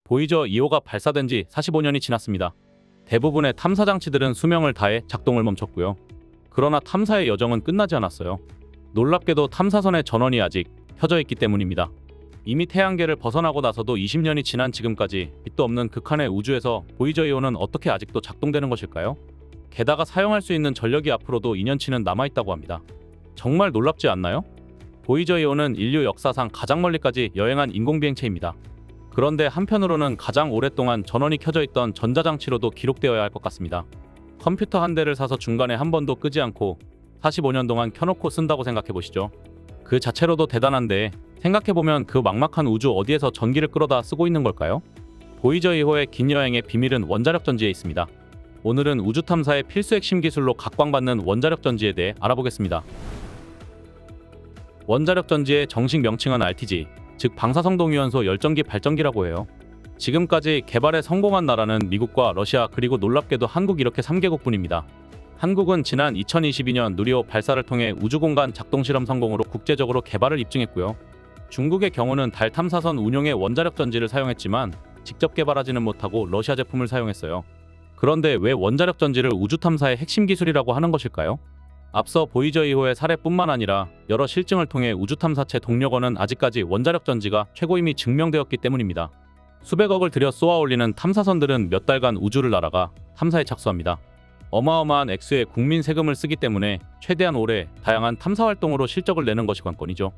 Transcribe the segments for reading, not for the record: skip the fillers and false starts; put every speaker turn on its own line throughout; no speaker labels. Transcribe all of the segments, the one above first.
보이저 2호가 발사된 지 45년이 지났습니다. 대부분의 탐사 장치들은 수명을 다해 작동을 멈췄고요. 그러나 탐사의 여정은 끝나지 않았어요. 놀랍게도 탐사선의 전원이 아직 켜져 있기 때문입니다. 이미 태양계를 벗어나고 나서도 20년이 지난 지금까지 빛도 없는 극한의 우주에서 보이저 2호는 어떻게 아직도 작동되는 것일까요? 게다가 사용할 수 있는 전력이 앞으로도 2년치는 남아있다고 합니다. 정말 놀랍지 않나요? 보이저 2호는 인류 역사상 가장 멀리까지 여행한 인공비행체입니다. 그런데 한편으로는 가장 오랫동안 전원이 켜져 있던 전자장치로도 기록되어야 할 것 같습니다. 컴퓨터 한 대를 사서 중간에 한 번도 끄지 않고 45년 동안 켜놓고 쓴다고 생각해보시죠. 그 자체로도 대단한데 생각해보면 그 막막한 우주 어디에서 전기를 끌어다 쓰고 있는 걸까요? 보이저 2호의 긴 여행의 비밀은 원자력 전지에 있습니다. 오늘은 우주 탐사의 필수 핵심 기술로 각광받는 원자력 전지에 대해 알아보겠습니다. 원자력 전지의 정식 명칭은 RTG, 즉 방사성동위원소 열전기 발전기라고 해요. 지금까지 개발에 성공한 나라는 미국과 러시아 그리고 놀랍게도 한국 이렇게 3개국뿐입니다. 한국은 지난 2022년 누리호 발사를 통해 우주공간 작동실험 성공으로 국제적으로 개발을 입증했고요. 중국의 경우는 달 탐사선 운용에 원자력 전지를 사용했지만 직접 개발하지는 못하고 러시아 제품을 사용했어요. 그런데 왜 원자력 전지를 우주 탐사의 핵심 기술이라고 하는 것일까요? 앞서 보이저 2호의 사례뿐만 아니라 여러 실증을 통해 우주 탐사체 동력원은 아직까지 원자력 전지가 최고임이 증명되었기 때문입니다. 수백억을 들여 쏘아 올리는 탐사선들은 몇 달간 우주를 날아가 탐사에 착수합니다. 어마어마한 액수의 국민 세금을 쓰기 때문에 최대한 오래 다양한 탐사 활동으로 실적을 내는 것이 관건이죠.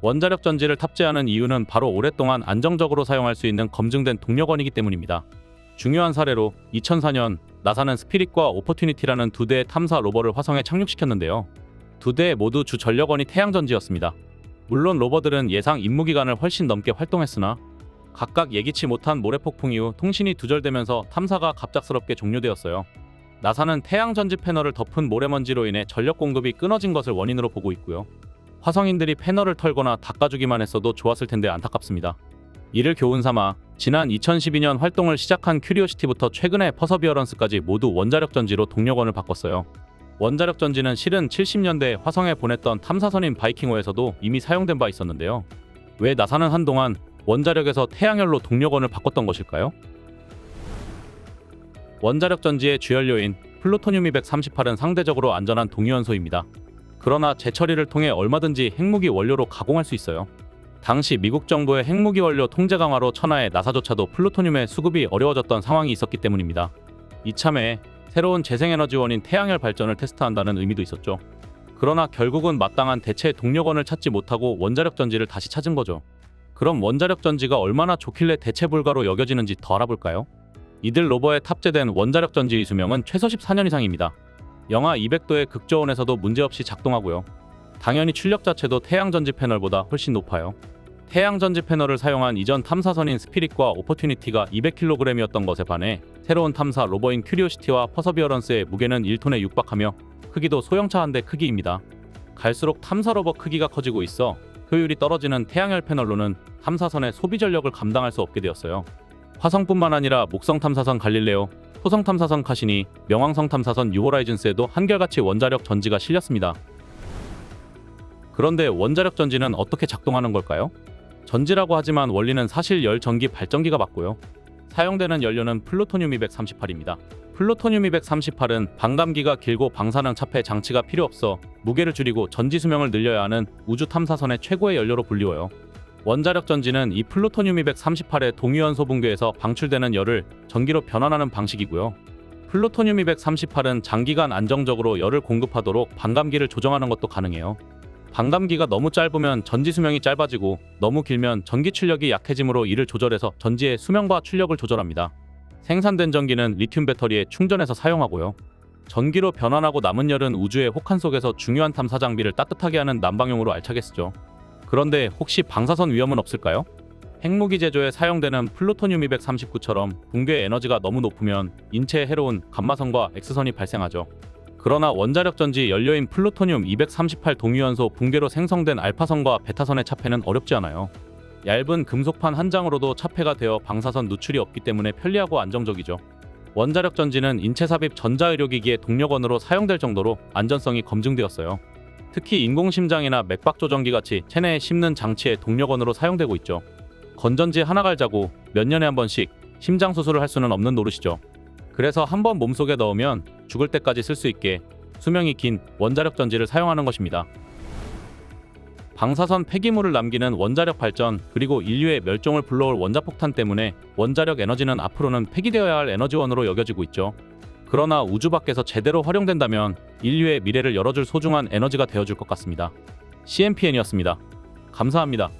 원자력 전지를 탑재하는 이유는 바로 오랫동안 안정적으로 사용할 수 있는 검증된 동력원이기 때문입니다. 중요한 사례로 2004년 나사는 스피릿과 오퍼튜니티라는 두 대의 탐사 로버를 화성에 착륙시켰는데요. 두 대 모두 주 전력원이 태양전지였습니다. 물론 로버들은 예상 임무 기간을 훨씬 넘게 활동했으나 각각 예기치 못한 모래폭풍 이후 통신이 두절되면서 탐사가 갑작스럽게 종료되었어요. 나사는 태양전지 패널을 덮은 모래먼지로 인해 전력 공급이 끊어진 것을 원인으로 보고 있고요. 화성인들이 패널을 털거나 닦아주기만 했어도 좋았을 텐데 안타깝습니다. 이를 교훈삼아 지난 2012년 활동을 시작한 큐리오시티부터 최근의 퍼서비어런스까지 모두 원자력 전지로 동력원을 바꿨어요. 원자력 전지는 실은 70년대에 화성에 보냈던 탐사선인 바이킹호에서도 이미 사용된 바 있었는데요. 왜 나사는 한동안 원자력에서 태양열로 동력원을 바꿨던 것일까요? 원자력 전지의 주연료인 플루토늄 238은 상대적으로 안전한 동위원소입니다. 그러나 재처리를 통해 얼마든지 핵무기 원료로 가공할 수 있어요. 당시 미국 정부의 핵무기 원료 통제 강화로 천하의 나사조차도 플루토늄의 수급이 어려워졌던 상황이 있었기 때문입니다. 이참에 새로운 재생에너지원인 태양열 발전을 테스트한다는 의미도 있었죠. 그러나 결국은 마땅한 대체 동력원을 찾지 못하고 원자력 전지를 다시 찾은 거죠. 그럼 원자력 전지가 얼마나 좋길래 대체 불가로 여겨지는지 더 알아볼까요? 이들 로버에 탑재된 원자력 전지의 수명은 최소 14년 이상입니다. 영하 200도의 극저온에서도 문제없이 작동하고요. 당연히 출력 자체도 태양전지 패널보다 훨씬 높아요. 태양전지 패널을 사용한 이전 탐사선인 스피릿과 오퍼튜니티가 200kg이었던 것에 반해 새로운 탐사 로버인 큐리오시티와 퍼서비어런스의 무게는 1톤에 육박하며 크기도 소형차 한 대 크기입니다. 갈수록 탐사 로버 크기가 커지고 있어 효율이 떨어지는 태양열 패널로는 탐사선의 소비 전력을 감당할 수 없게 되었어요. 화성뿐만 아니라 목성 탐사선 갈릴레오, 토성 탐사선 카시니, 명왕성 탐사선 뉴호라이즌스에도 한결같이 원자력 전지가 실렸습니다. 그런데 원자력 전지는 어떻게 작동하는 걸까요? 전지라고 하지만 원리는 사실 열전기 발전기가 맞고요. 사용되는 연료는 플루토늄 238입니다. 플루토늄 238은 반감기가 길고 방사능 차폐 장치가 필요 없어 무게를 줄이고 전지 수명을 늘려야 하는 우주 탐사선의 최고의 연료로 불리워요. 원자력 전지는 이 플루토늄 238의 동위원소 붕괴에서 방출되는 열을 전기로 변환하는 방식이고요. 플루토늄 238은 장기간 안정적으로 열을 공급하도록 반감기를 조정하는 것도 가능해요. 반감기가 너무 짧으면 전지 수명이 짧아지고 너무 길면 전기 출력이 약해지므로 이를 조절해서 전지의 수명과 출력을 조절합니다. 생산된 전기는 리튬 배터리에 충전해서 사용하고요. 전기로 변환하고 남은 열은 우주의 혹한 속에서 중요한 탐사 장비를 따뜻하게 하는 난방용으로 알차게 쓰죠. 그런데 혹시 방사선 위험은 없을까요? 핵무기 제조에 사용되는 플루토늄 239처럼 붕괴 에너지가 너무 높으면 인체에 해로운 감마선과 X선이 발생하죠. 그러나 원자력 전지 연료인 플루토늄 238 동위원소 붕괴로 생성된 알파선과 베타선의 차폐는 어렵지 않아요. 얇은 금속판 한 장으로도 차폐가 되어 방사선 누출이 없기 때문에 편리하고 안정적이죠. 원자력 전지는 인체 삽입 전자의료기기의 동력원으로 사용될 정도로 안전성이 검증되었어요. 특히 인공심장이나 맥박 조정기 같이 체내에 심는 장치의 동력원으로 사용되고 있죠. 건전지 하나 갈자고 몇 년에 한 번씩 심장 수술을 할 수는 없는 노릇이죠. 그래서 한 번 몸속에 넣으면 죽을 때까지 쓸 수 있게 수명이 긴 원자력 전지를 사용하는 것입니다. 방사선 폐기물을 남기는 원자력 발전 그리고 인류의 멸종을 불러올 원자폭탄 때문에 원자력 에너지는 앞으로는 폐기되어야 할 에너지원으로 여겨지고 있죠. 그러나 우주 밖에서 제대로 활용된다면 인류의 미래를 열어줄 소중한 에너지가 되어줄 것 같습니다. CMPN이었습니다. 감사합니다.